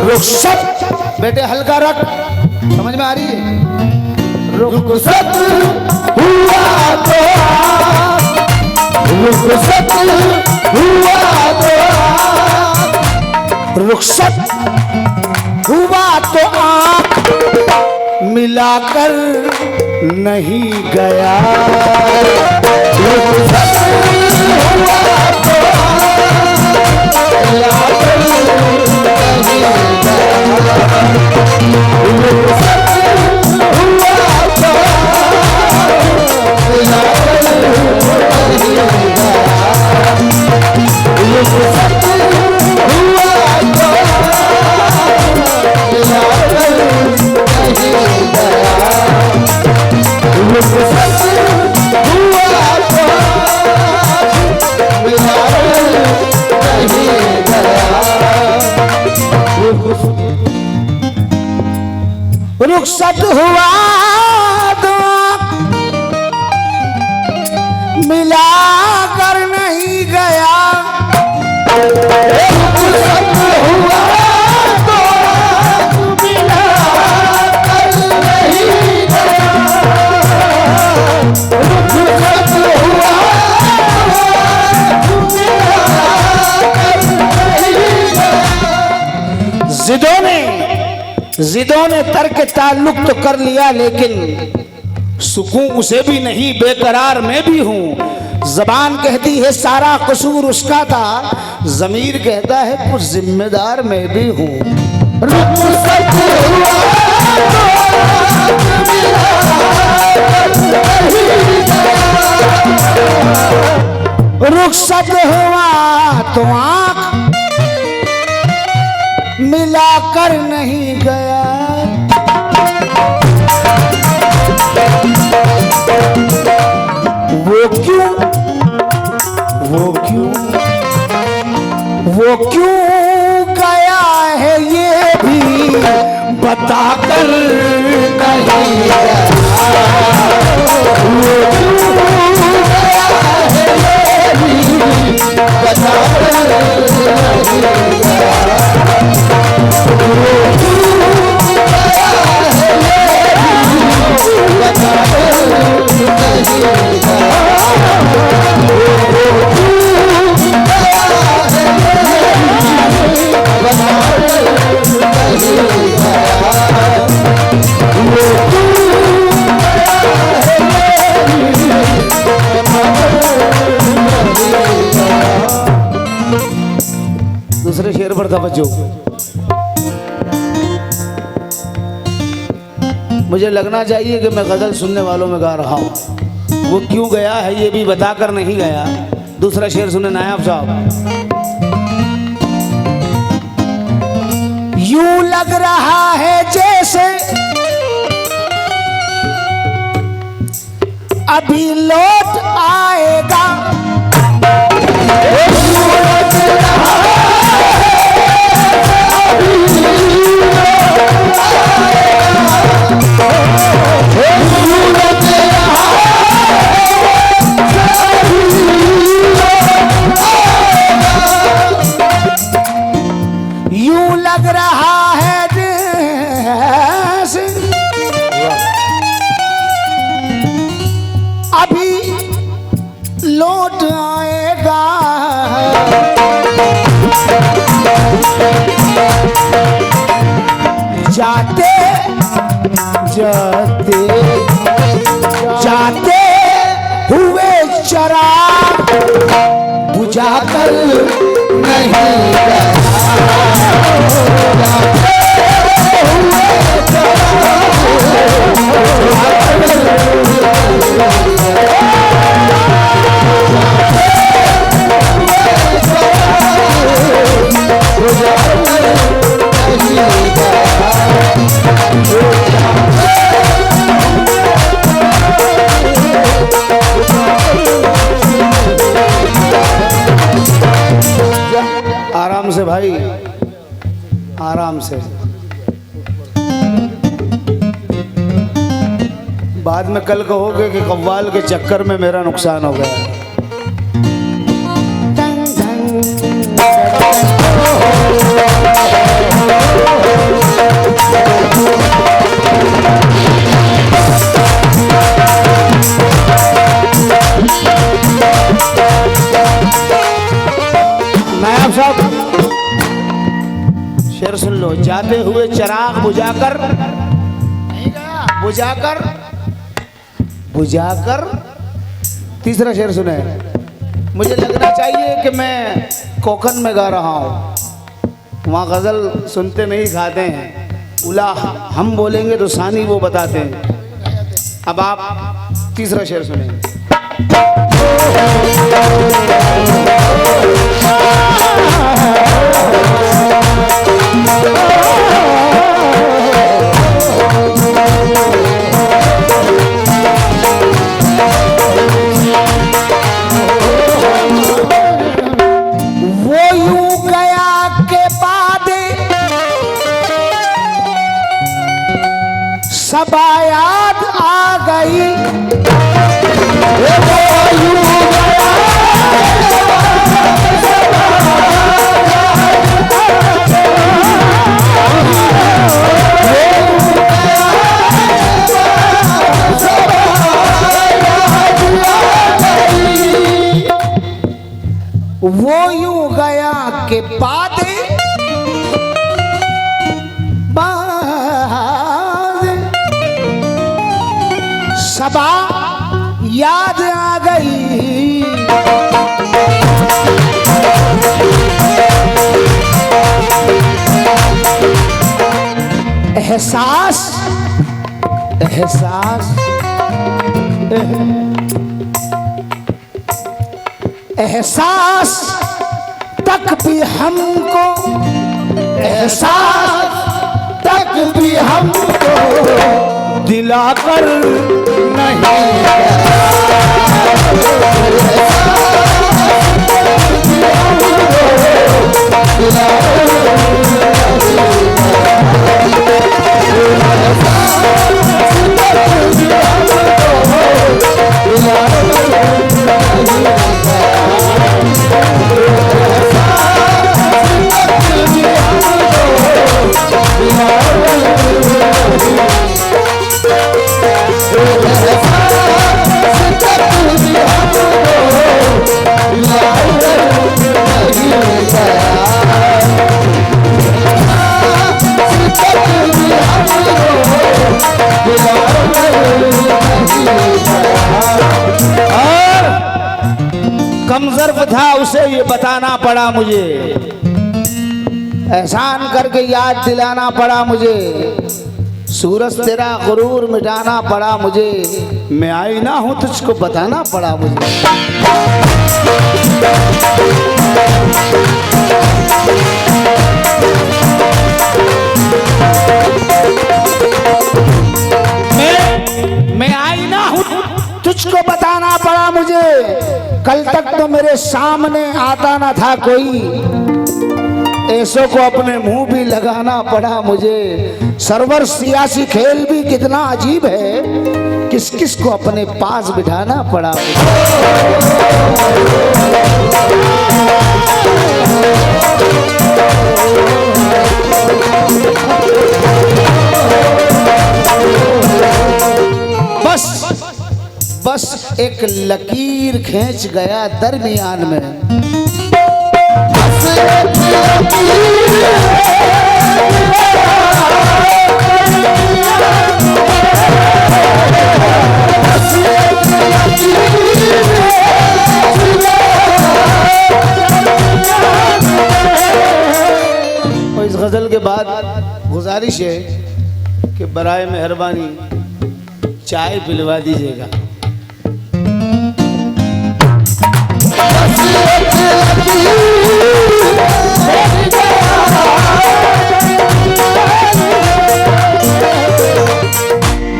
रुखसत बेटे हल्का रख, समझ में आ रही है? रुखसत हुआ तो रुखसत हुआ तो रुखसत हुआ तो आँख मिलाकर नहीं गया। रुखसत हुआ तो मिलाकर नहीं गया। रुखसत हुआ तो मिलाकर नहीं गया। रुखसत हुआ तो मिलाकर नहीं गया। रुखसत हुआ तो मिलाकर नहीं गया। रुखसत हुआ तो मिला कर नहीं गया। रुखसत हुआ तो मिला कर नहीं गया। रुखसत हुआ तो मिला कर नहीं गया। जिदों ने तर्क ताल्लुक तो कर लिया, लेकिन सुकून उसे भी नहीं, बेकरार मैं भी हूँ। जबान कहती है सारा कसूर उसका था, ज़मीर कहता है कुछ जिम्मेदार मैं भी हूँ। रुखसत हुआ तो मिला नहीं गया। रुखसत हुआ तो आँख मिलाकर नहीं गया। वो क्यों गया है ये भी बताकर नहीं गया। वो क्यों गया है ये भी बताकर नहीं गया। दूसरे शेर पर तवज्जो। मुझे लगना चाहिए कि मैं गजल सुनने वालों में गा रहा हूं। वो क्यों गया है ये भी बताकर नहीं गया। दूसरा शेर सुने नायब साहब। यूं लग रहा है जैसे अभी लौट आएगा। यूं लग रहा है जैसे अभी लौट आएगा। जाते जाते जाते हुए चराग बुझाकर नहीं गया। आराम से भाई, आराम से। बाद में कल कहोगे कि कव्वाल के चक्कर में मेरा नुकसान हो गया। सब शेर सुन लो। जाते हुए चिराग बुझाकर बुझाकर तीसरा शेर सुने। मुझे लगना चाहिए कि मैं कोकन में गा रहा हूँ, वहाँ गजल सुनते नहीं गाते हैं। उला हम बोलेंगे तो सानी वो बताते हैं। अब आप तीसरा शेर सुने। वो यूं गया के बाद सबा याद आ गई। वो यूं गया के बाद सबा याद आ गई। एहसास एहसास एहसास तक भी हमको, एहसास तक भी हमको दिलाकर नहीं। कमजोर था उसे ये बताना पड़ा मुझे, एहसान करके याद दिलाना पड़ा मुझे, सूरज तेरा गुरूर मिटाना पड़ा मुझे, मैं आईना हूं तुझको बताना पड़ा मुझे। मैं आईना हूं तुझको बताना पड़ा मुझे। कल तक तो मेरे सामने आता ना था कोई, ऐसों को अपने मुंह भी लगाना पड़ा मुझे। सरवर सियासी खेल भी कितना अजीब है, किस किस को अपने पास बिठाना पड़ा बस एक लकीर खींच गया दरमियान में। और इस गजल के बाद गुजारिश है कि बराए मेहरबानी चाय पिलवा दीजिएगा।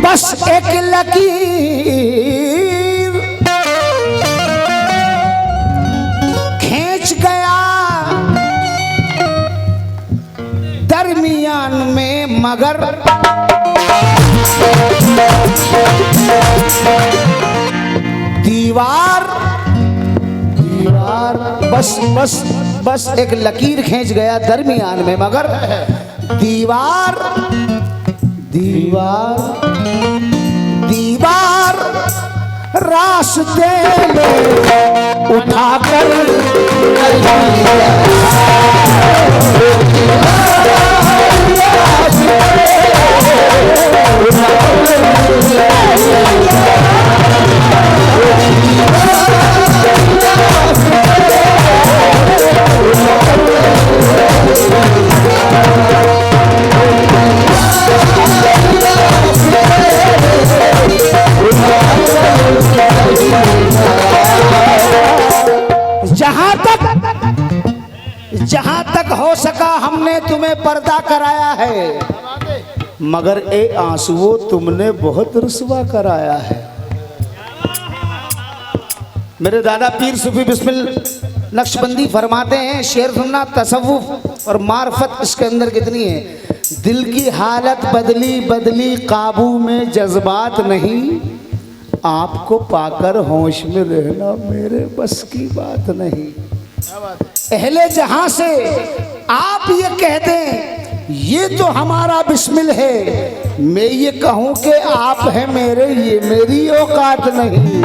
बस एक लकीर खींच गया दरमियान में, मगर दीवार बस एक लकीर खींच गया दरमियान में, मगर दीवार रास्ते में उठाकर जहां तक हो सका हमने तुम्हें पर्दा कराया है, मगर ए आंसुओं तुमने बहुत रुसवा कराया है। मेरे दादा पीर सूफी बिस्मिल नक्शबंदी फरमाते हैं, शेर सुनना तसव्वुफ और मार्फत इसके अंदर कितनी है। दिल की हालत बदली बदली काबू में जज्बात नहीं, आपको पाकर होश में रहना मेरे बस की बात नहीं। अहले जहां से आप ये कह दें ये तो हमारा बिस्मिल है, मैं ये कहूं कि आप हैं मेरे, ये मेरी औकात नहीं।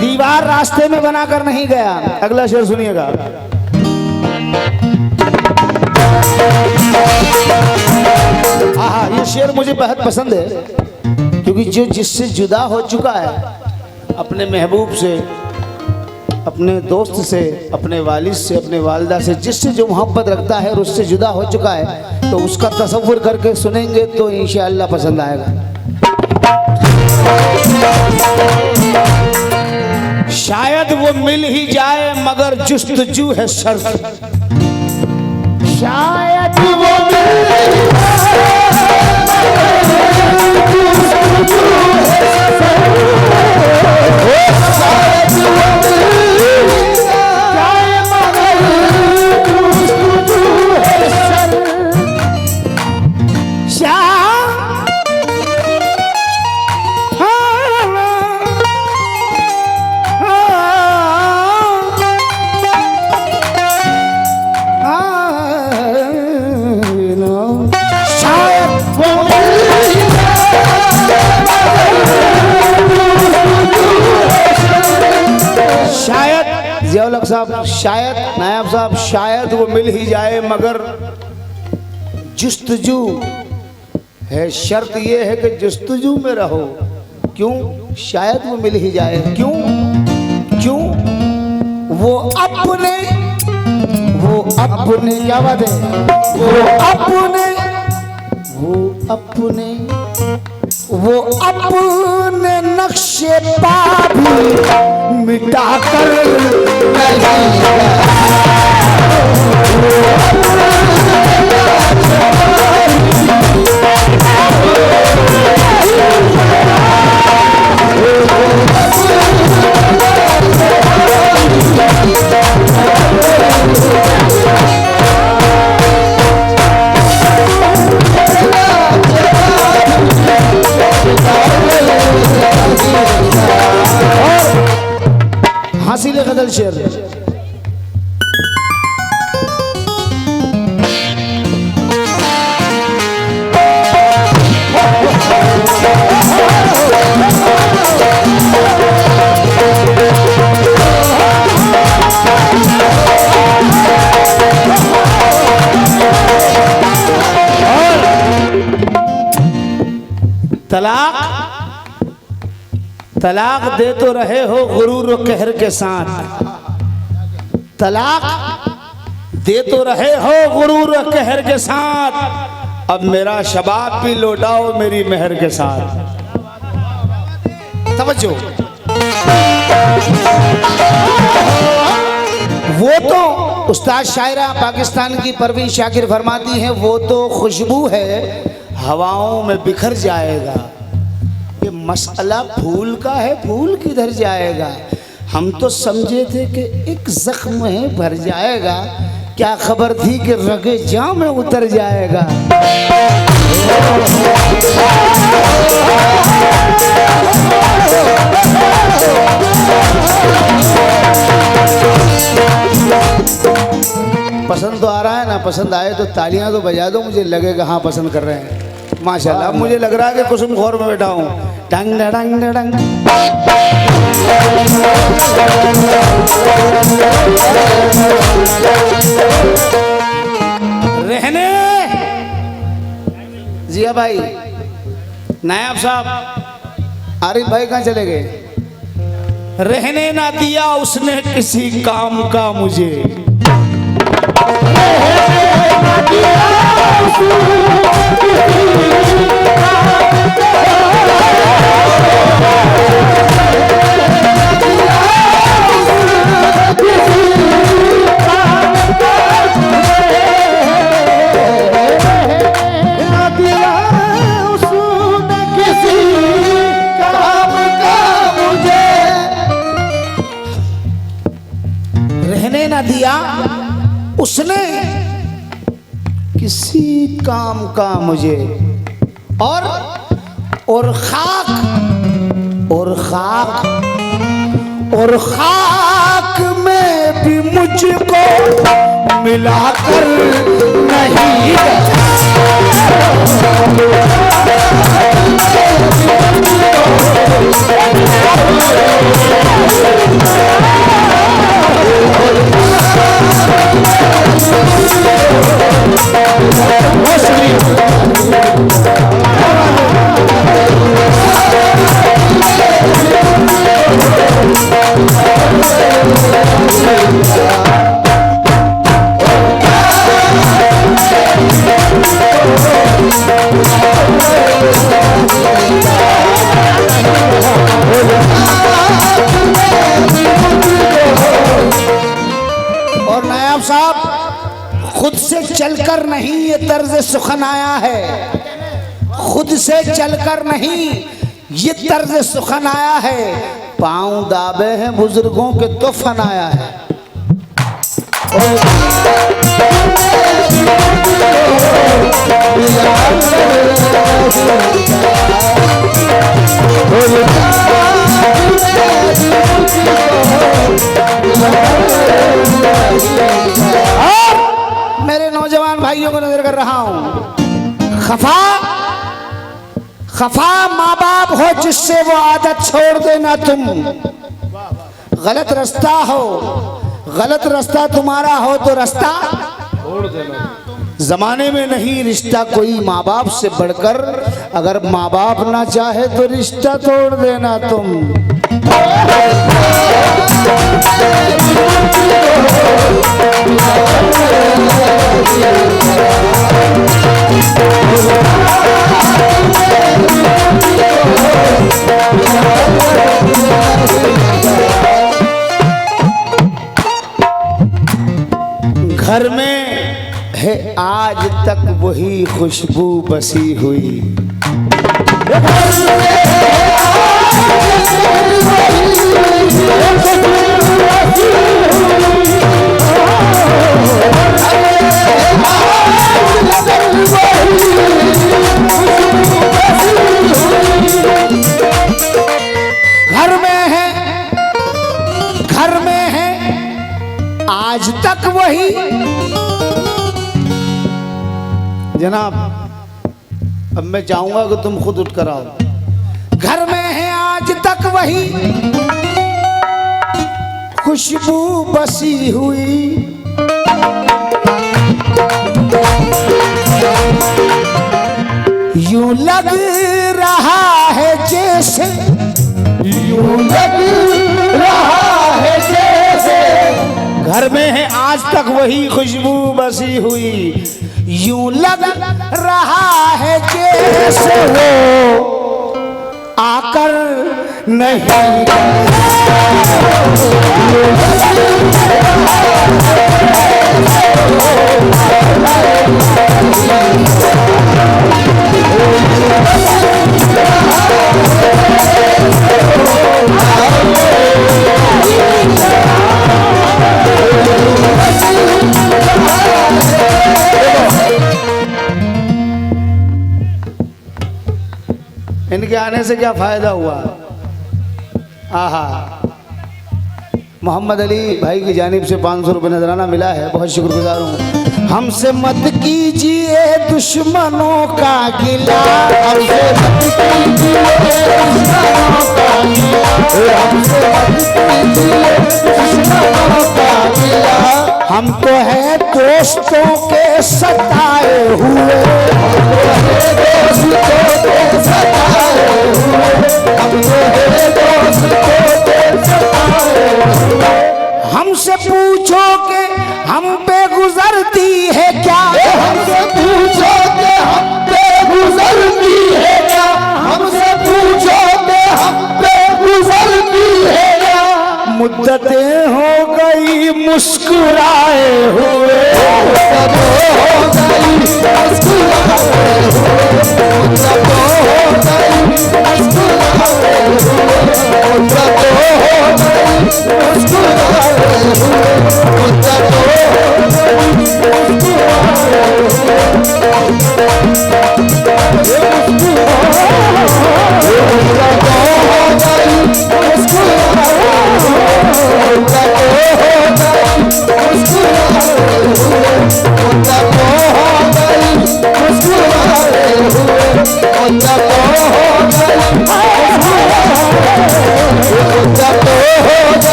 दीवार रास्ते में बनाकर नहीं गया। अगला शेर सुनिएगा। ये शेर मुझे बहुत पसंद है, क्योंकि जो जिससे जुदा हो चुका है, अपने महबूब से, अपने दोस्त से, अपने वालिद से, अपने वालिदा से, जिससे जो मोहब्बत रखता है और उससे जुदा हो चुका है, तो उसका तसव्वुर करके सुनेंगे तो इंशाअल्लाह पसंद आएगा। शायद वो मिल ही जाए मगर जुस्तजू है शर्त, शायद वो मिल ही साहब, शायद नायब साहब, शायद वो मिल ही जाए मगर जुस्तजू है, शर्त ये है कि जुस्तजू में रहो। क्यों? शायद वो मिल ही जाए। क्यों? क्यों? वो अपने क्या बात है, वो अपने नक्शे पा भी मिटा कर हासिल गजल शेर। तलाक दे तो रहे हो गुरूर और कहर के साथ, तलाक दे तो रहे हो गुरूर और कहर के साथ, अब मेरा शबाब भी लौटाओ मेरी मेहर के साथ। तवज्जो, वो तो उस्ताद शायरा पाकिस्तान की परवीन शाकिर फरमाती हैं, वो तो खुशबू है हवाओं में बिखर जाएगा। ये मसला फूल का है, फूल किधर जाएगा। हम तो समझे थे कि एक जख्म है भर जाएगा। क्या खबर थी कि रगे जाम में उतर जाएगा। पसंद तो आ रहा है ना, पसंद आए तो तालियां तो बजा दो, मुझे लगेगा हाँ पसंद कर रहे हैं माशाल्लाह। अब मुझे लग रहा है कि कुसुम खौर में बैठा हूँ। डंग डंग डंग रहने जिया भाई, नायाब साहब, आरिफ भाई कहाँ चले गए? रहने ना दिया उसने किसी काम का मुझे, रहने ना दिया उसने किसी काम का मुझे। और खाक और खाक में भी मुझको मिलाकर नहीं और नायाब साहब खुद से चलकर नहीं ये तर्ज सुखन आया है, खुद से चलकर नहीं ये तर्ज सुखन आया है, पांव दाबे हैं बुजुर्गों के तो फन आया है। और मेरे नौजवान भाइयों को नजर कर रहा हूं, खफा माँ बाप हो जिससे वो आदत छोड़ देना तुम, गलत रास्ता तुम्हारा हो तो रास्ता छोड़ देना। जमाने में नहीं रिश्ता कोई माँ बाप से बढ़कर, अगर माँ बाप ना चाहे तो रिश्ता तोड़ देना तुम। घर में है आज तक वही खुशबू बसी हुई, घर में है आज तक वही। जनाब अब मैं चाहूंगा कि तुम खुद उठ कर आओ। घर में है आज तक वही खुशबू बसी हुई, यूं लग रहा है जैसे, यूं लग रहा है जैसे घर में है आज तक वही खुशबू बसी हुई, यूं लग रहा है जैसे वो आकर नहीं। के आने से क्या फायदा हुआ। आहा, मोहम्मद अली भाई की जानिब से 500 रुपये नजराना मिला है, बहुत शुक्रगुजार हूँ। हमसे मत कीजिए दुश्मनों का गिला, हमसे मत कीजिए दुश्मनों का गिला, हमसे मत कीजिए दुश्मनों का गिला। हम तो है दोस्तों के सताए हुए, दोस्तों के सताए हुए, हम तो है दोस्तों के सताए हुए। हमसे पूछो कि हम पे गुजरती है क्या, हमसे पूछो कि हम पे गुजरती है क्या, हमसे पूछो कि हम पे गुजरती है क्या। मुद्दतें हो गई मुस्कुराए हुए, मुद्दतें हो गई मुस्कुराए हुए, मुद्दतें हो गई मुस्कुराए हुए, मुद्दतें हो गई मुस्कुराए हुए, मुद्दतें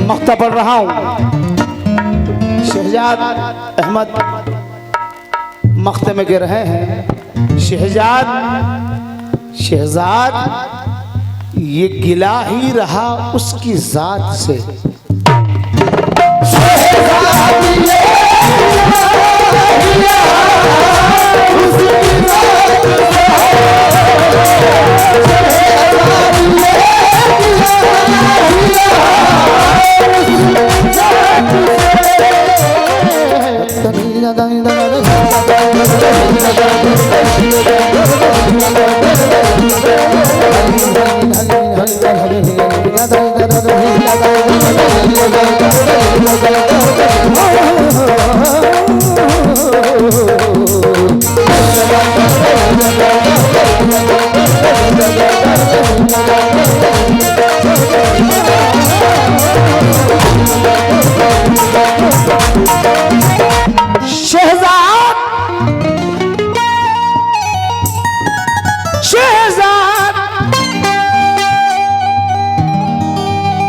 मख्ता पढ़ रहा हूँ। शहजाद अहमद मख्ते में गिर रहे हैं। शहजाद ये गिला ही रहा उसकी जात से।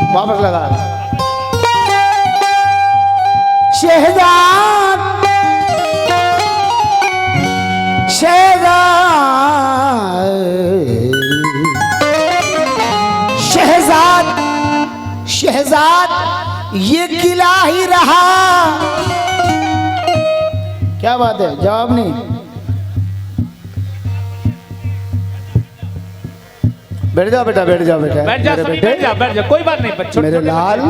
वापस लगा। शहजाद शहजाद शहजाद ये किला ही रहा। क्या बात है, जवाब नहीं। बैठ जाओ बेटा, बैठ जाओ बेटा, बैठ जाओ, बैठ जाओ, बैठ जाओ, कोई बात नहीं। बच्चों मेरे लाल,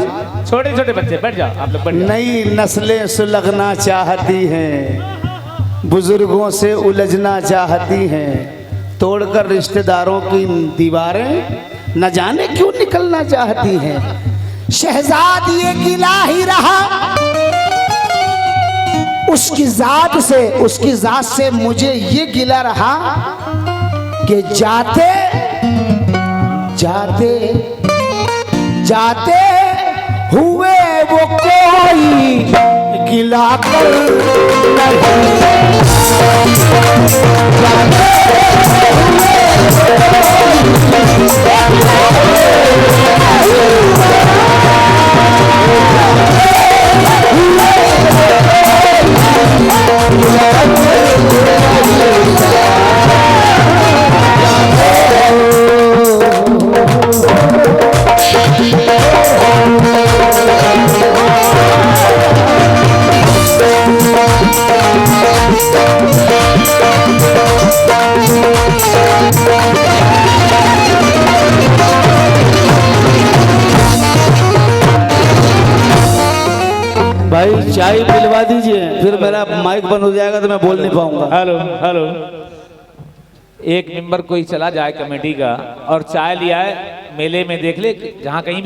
छोटे छोटे बच्चे बैठ जाओ, आप लोग बैठ जाओ। नई नस्लें सुलगना चाहती हैं, बुजुर्गों से उलझना चाहती हैं, तोड़कर रिश्तेदारों की दीवारें न जाने क्यों निकलना चाहती हैं। शहजाद ये गिला ही रहा उसकी जात से मुझे ये गिला रहा कि जाते जाते जाते हुए वो कोई गिला कर नहीं, जाते भाई चाय पिलवा दीजिए, फिर मेरा माइक बंद हो जाएगा तो मैं बोल नहीं पाऊंगा। हेलो हेलो, एक मेंबर कोई चला जाए कमेटी का और चाय लिया है, मेले में देख ले जहाँ कहीं भी